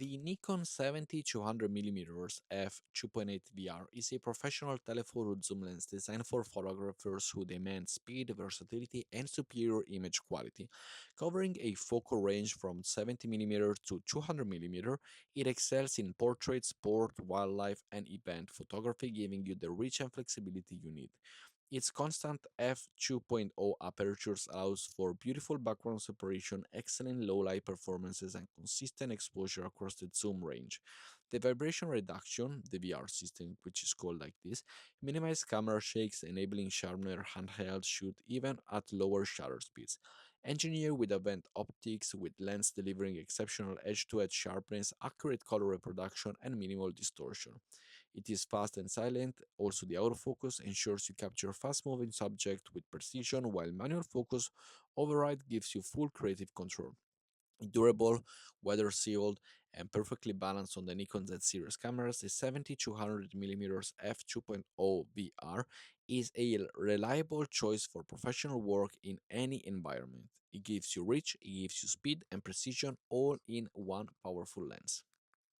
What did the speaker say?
The Nikon 70-200mm f2.8 VR is a professional telephoto zoom lens designed for photographers who demand speed, versatility, and superior image quality. Covering a focal range from 70mm to 200mm, it excels in portrait, sport, wildlife, and event photography, giving you the reach and flexibility you need. Its constant f2.0 apertures allows for beautiful background separation, excellent low light performances, and consistent exposure across the zoom range. The vibration reduction, the VR system, which is called like this, minimizes camera shakes, enabling sharper handheld shoot even at lower shutter speeds. Engineered with advanced optics, with lens delivering exceptional edge-to-edge sharpness, accurate color reproduction, and minimal distortion. It is fast and silent. Also, the autofocus ensures you capture fast-moving subject with precision, while manual focus override gives you full creative control. Durable, weather sealed, and perfectly balanced on the Nikon Z series cameras, the 70-200mm f2.0 VR is a reliable choice for professional work in any environment. It gives you reach, it gives you speed and precision all in one powerful lens.